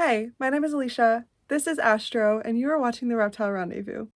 Hey, my name is Alicia, this is Astro, and you are watching the Reptile Rendezvous.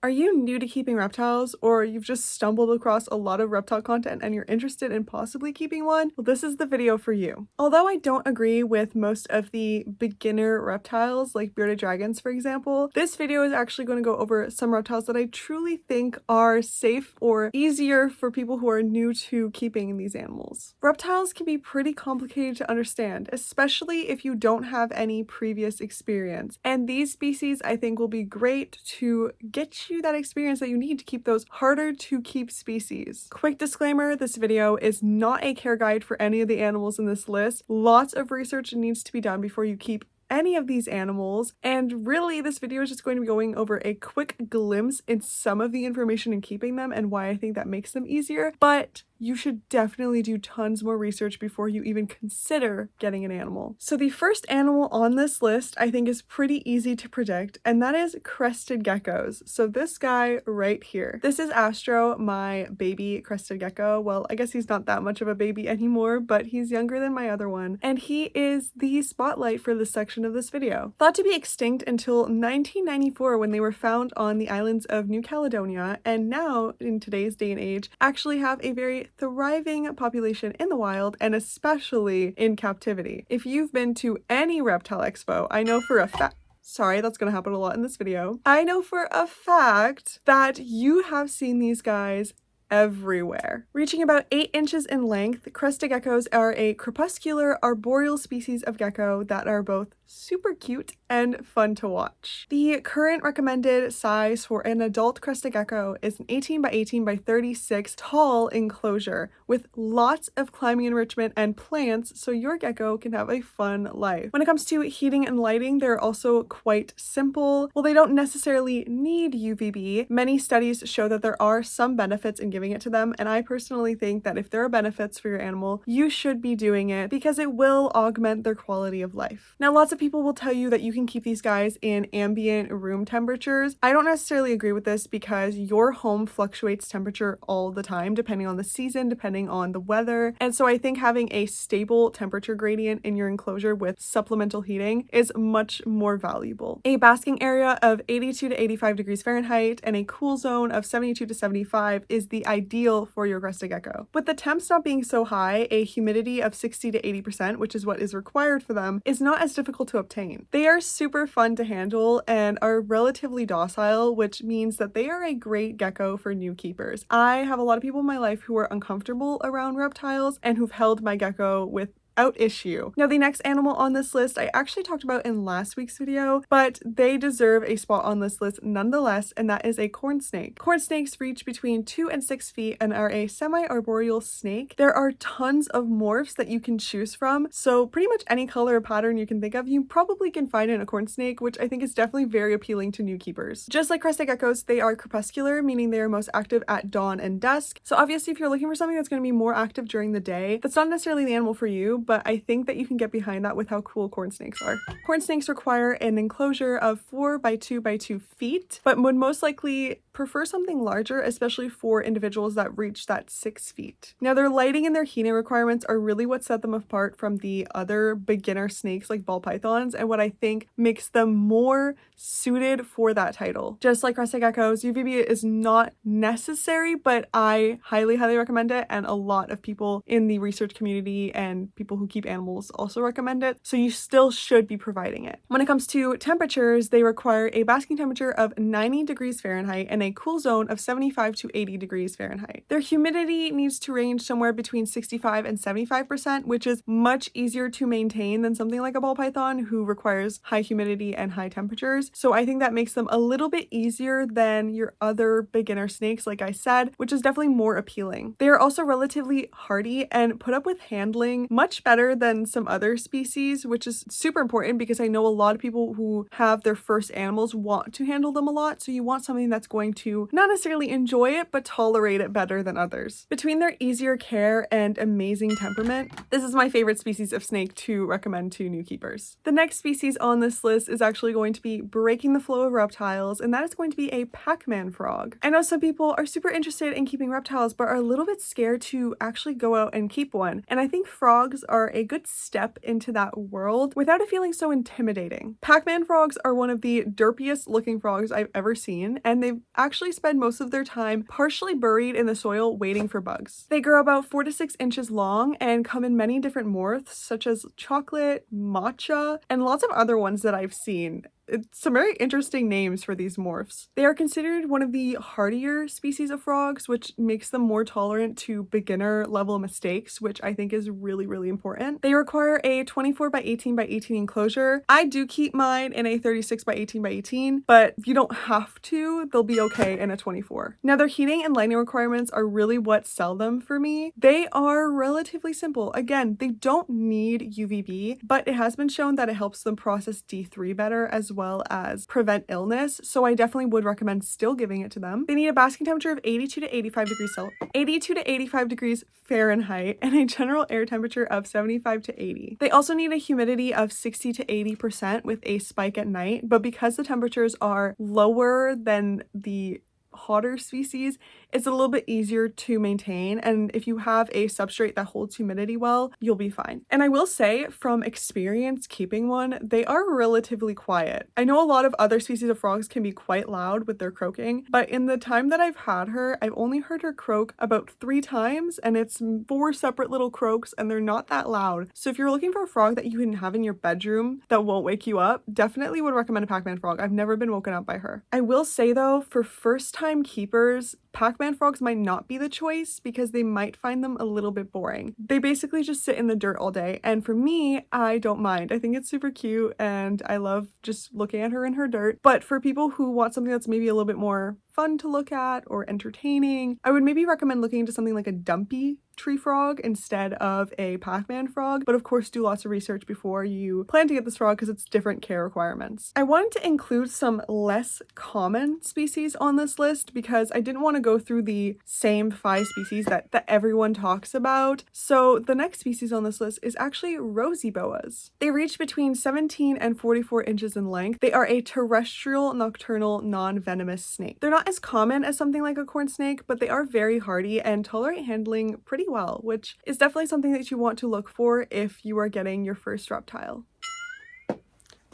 Are you new to keeping reptiles, or you've just stumbled across a lot of reptile content and you're interested in possibly keeping one? Well, this is the video for you. Although I don't agree with most of the beginner reptiles, like bearded dragons for example, this video is actually going to go over some reptiles that I truly think are safe or easier for people who are new to keeping these animals. Reptiles can be pretty complicated to understand, especially if you don't have any previous experience, and these species I think will be great to get you that experience that you need to keep those harder to keep species. Quick disclaimer, this video is not a care guide for any of the animals in this list. Lots of research needs to be done before you keep any of these animals, and really this video is just going to be going over a quick glimpse in some of the information in keeping them and why I think that makes them easier, but you should definitely do tons more research before you even consider getting an animal. So the first animal on this list I think is pretty easy to predict, and that is crested geckos. So this guy right here. This is Astro, my baby crested gecko. Well, I guess he's not that much of a baby anymore, but he's younger than my other one, and he is the spotlight for this section of this video. Thought to be extinct until 1994 when they were found on the islands of New Caledonia, and now in today's day and age actually have a very thriving population in the wild and especially in captivity. If you've been to any reptile expo, I know for a fact sorry, that's gonna happen a lot in this video. I know for a fact that you have seen these guys everywhere. Reaching about 8 inches in length, crested geckos are a crepuscular arboreal species of gecko that are both super cute and fun to watch. The current recommended size for an adult crested gecko is an 18 by 18 by 36 tall enclosure with lots of climbing enrichment and plants so your gecko can have a fun life. When it comes to heating and lighting, they're also quite simple. While they don't necessarily need UVB, many studies show that there are some benefits in giving it to them, and I personally think that if there are benefits for your animal, you should be doing it because it will augment their quality of life. Now, lots of people will tell you that you can keep these guys in ambient room temperatures. I don't necessarily agree with this because your home fluctuates temperature all the time depending on the season, depending on the weather, and so I think having a stable temperature gradient in your enclosure with supplemental heating is much more valuable. A basking area of 82 to 85 degrees Fahrenheit and a cool zone of 72 to 75 is the ideal for your crested gecko. With the temps not being so high, a humidity of 60 to 80%, which is what is required for them, is not as difficult to obtain. They are super fun to handle and are relatively docile, which means that they are a great gecko for new keepers. I have a lot of people in my life who are uncomfortable around reptiles and who've held my gecko without issue. Now, the next animal on this list I actually talked about in last week's video, but they deserve a spot on this list nonetheless, and that is a corn snake. Corn snakes reach between 2 and 6 feet and are a semi-arboreal snake. There are tons of morphs that you can choose from, so pretty much any color or pattern you can think of, you probably can find in a corn snake, which I think is definitely very appealing to new keepers. Just like crested geckos, they are crepuscular, meaning they are most active at dawn and dusk. So obviously if you're looking for something that's going to be more active during the day, that's not necessarily the animal for you, but I think that you can get behind that with how cool corn snakes are. Corn snakes require an enclosure of 4 by 2 by 2 feet, but would most likely prefer something larger, especially for individuals that reach that 6 feet. Now, their lighting and their heating requirements are really what set them apart from the other beginner snakes like ball pythons, and what I think makes them more suited for that title. Just like crested geckos, UVB is not necessary, but I highly recommend it, and a lot of people in the research community and people who keep animals also recommend it, so you still should be providing it. When it comes to temperatures, they require a basking temperature of 90 degrees Fahrenheit and a cool zone of 75 to 80 degrees Fahrenheit. Their humidity needs to range somewhere between 65 and 75%, which is much easier to maintain than something like a ball python who requires high humidity and high temperatures. So I think that makes them a little bit easier than your other beginner snakes, like I said, which is definitely more appealing. They are also relatively hardy and put up with handling much better than some other species, which is super important because I know a lot of people who have their first animals want to handle them a lot, so you want something that's going to not necessarily enjoy it, but tolerate it better than others. Between their easier care and amazing temperament, this is my favorite species of snake to recommend to new keepers. The next species on this list is actually going to be breaking the flow of reptiles, and that is going to be a Pac-Man frog. I know some people are super interested in keeping reptiles, but are a little bit scared to actually go out and keep one, and I think frogs are a good step into that world without it feeling so intimidating. Pac-Man frogs are one of the derpiest looking frogs I've ever seen, and they actually spend most of their time partially buried in the soil waiting for bugs. They grow about 4 to 6 inches long and come in many different morphs such as chocolate, matcha, and lots of other ones that I've seen. It's some very interesting names for these morphs. They are considered one of the hardier species of frogs, which makes them more tolerant to beginner level mistakes, which I think is really, really important. They require a 24 by 18 by 18 enclosure. I do keep mine in a 36 by 18 by 18, but if you don't have to, they'll be okay in a 24. Now, their heating and lighting requirements are really what sell them for me. They are relatively simple. Again, they don't need UVB, but it has been shown that it helps them process D3 better as well as prevent illness, so I definitely would recommend still giving it to them. They need a basking temperature of 82 to 85 degrees Celsius, 82 to 85 degrees Fahrenheit, and a general air temperature of 75 to 80. They also need a humidity of 60 to 80% with a spike at night, but because the temperatures are lower than the hotter species, it's a little bit easier to maintain, and if you have a substrate that holds humidity well, you'll be fine. And I will say, from experience keeping one, they are relatively quiet. I know a lot of other species of frogs can be quite loud with their croaking, but in the time that I've had her, I've only heard her croak about 3 times, and it's 4 separate little croaks, and they're not that loud. So if you're looking for a frog that you can have in your bedroom that won't wake you up, definitely would recommend a Pac-Man frog. I've never been woken up by her. I will say though, for first-time keepers, Pac-Man frogs might not be the choice because they might find them a little bit boring. They basically just sit in the dirt all day, and for me, I don't mind. I think it's super cute and I love just looking at her in her dirt. But for people who want something that's maybe a little bit more fun to look at or entertaining, I would maybe recommend looking into something like a dumpy tree frog instead of a Pac-Man frog, but of course do lots of research before you plan to get this frog because it's different care requirements. I wanted to include some less common species on this list because I didn't want to go through the same 5 species that everyone talks about. So the next species on this list is actually Rosy boas. They reach between 17 and 44 inches in length. They are a terrestrial, nocturnal, non-venomous snake. They're not as common as something like a corn snake, but they are very hardy and tolerate handling pretty well, which is definitely something that you want to look for if you are getting your first reptile.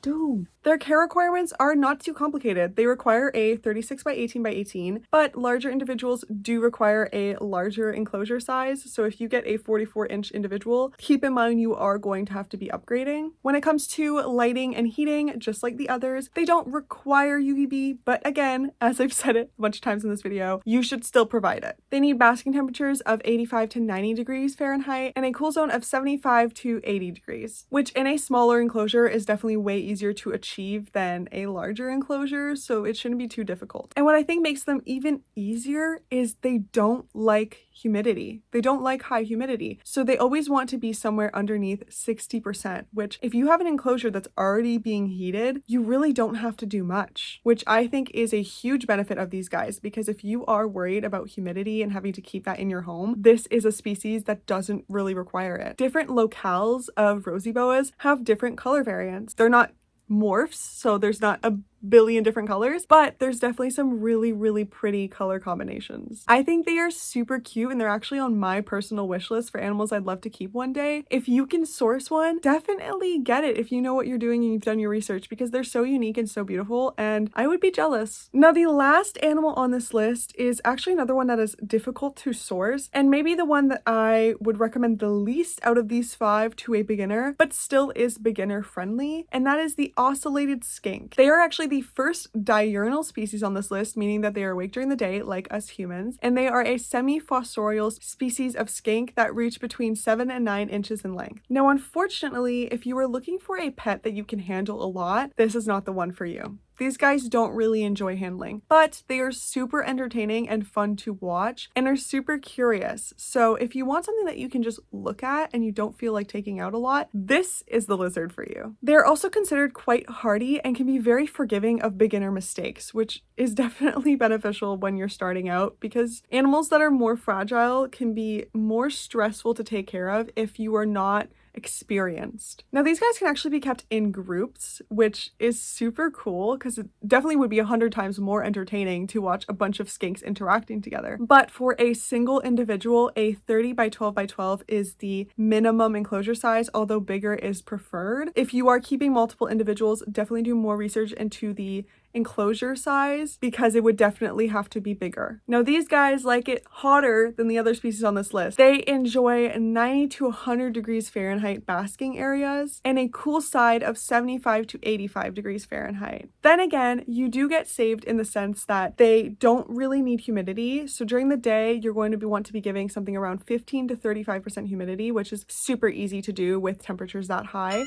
Dude. Their care requirements are not too complicated. They require a 36 by 18 by 18, but larger individuals do require a larger enclosure size. So if you get a 44-inch individual, keep in mind you are going to have to be upgrading. When it comes to lighting and heating, just like the others, they don't require UVB, but again, as I've said it a bunch of times in this video, you should still provide it. They need basking temperatures of 85 to 90 degrees Fahrenheit and a cool zone of 75 to 80 degrees, which in a smaller enclosure is definitely way easier to achieve than a larger enclosure, so it shouldn't be too difficult. And what I think makes them even easier is they don't like humidity. They don't like high humidity, so they always want to be somewhere underneath 60%, which if you have an enclosure that's already being heated, you really don't have to do much, which I think is a huge benefit of these guys, because if you are worried about humidity and having to keep that in your home, this is a species that doesn't really require it. Different locales of Rosy boas have different color variants. They're not morphs, so there's not a billion different colors, but there's definitely some really, really pretty color combinations. I think they are super cute, and they're actually on my personal wish list for animals I'd love to keep one day. If you can source one, definitely get it if you know what you're doing and you've done your research, because they're so unique and so beautiful, and I would be jealous. Now, the last animal on this list is actually another one that is difficult to source, and maybe the one that I would recommend the least out of these 5 to a beginner, but still is beginner friendly, and that is the Ocellated skink. They are actually the first diurnal species on this list, meaning that they are awake during the day like us humans, and they are a semi-fossorial species of skink that reach between 7 and 9 inches in length. Now, unfortunately, if you are looking for a pet that you can handle a lot, this is not the one for you. These guys don't really enjoy handling, but they are super entertaining and fun to watch and are super curious. So if you want something that you can just look at and you don't feel like taking out a lot, this is the lizard for you. They're also considered quite hardy and can be very forgiving of beginner mistakes, which is definitely beneficial when you're starting out because animals that are more fragile can be more stressful to take care of if you are not experienced. Now these guys can actually be kept in groups, which is super cool because it definitely would be 100 times more entertaining to watch a bunch of skinks interacting together. But for a single individual, a 30 by 12 by 12 is the minimum enclosure size, although bigger is preferred. If you are keeping multiple individuals, definitely do more research into the enclosure size because it would definitely have to be bigger. Now these guys like it hotter than the other species on this list. They enjoy 90 to 100 degrees Fahrenheit basking areas and a cool side of 75 to 85 degrees Fahrenheit. Then again, you do get saved in the sense that they don't really need humidity. So during the day, you're going to want to be giving something around 15 to 35% humidity, which is super easy to do with temperatures that high.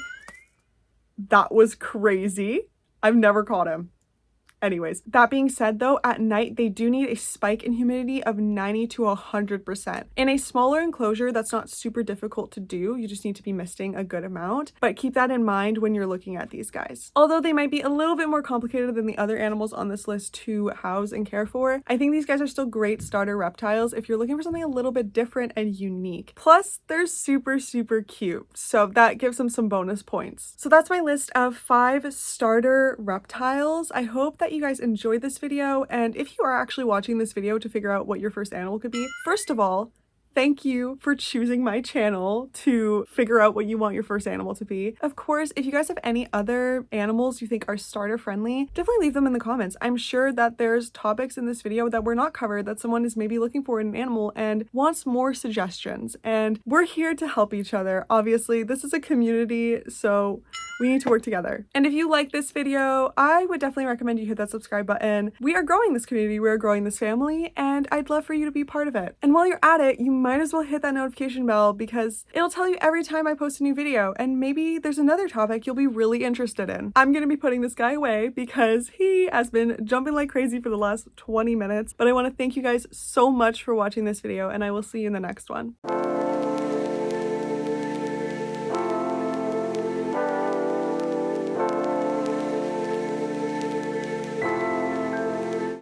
That was crazy. I've never caught him. Anyways, that being said though, at night they do need a spike in humidity of 90 to 100%. In a smaller enclosure, that's not super difficult to do. You just need to be misting a good amount, but keep that in mind when you're looking at these guys. Although they might be a little bit more complicated than the other animals on this list to house and care for, I think these guys are still great starter reptiles if you're looking for something a little bit different and unique. Plus, they're super, super cute, so that gives them some bonus points. So that's my list of 5 starter reptiles. I hope that you guys enjoyed this video, and if you are actually watching this video to figure out what your first animal could be, first of all, thank you for choosing my channel to figure out what you want your first animal to be. Of course, if you guys have any other animals you think are starter friendly, definitely leave them in the comments. I'm sure that there's topics in this video that were not covered that someone is maybe looking for in an animal and wants more suggestions, and we're here to help each other. Obviously, this is a community, so we need to work together. And if you like this video, I would definitely recommend you hit that subscribe button. We are growing this community, we are growing this family, and I'd love for you to be part of it. And while you're at it, you might as well hit that notification bell because it'll tell you every time I post a new video, and maybe there's another topic you'll be really interested in. I'm gonna be putting this guy away because he has been jumping like crazy for the last 20 minutes, but I want to thank you guys so much for watching this video, and I will see you in the next one.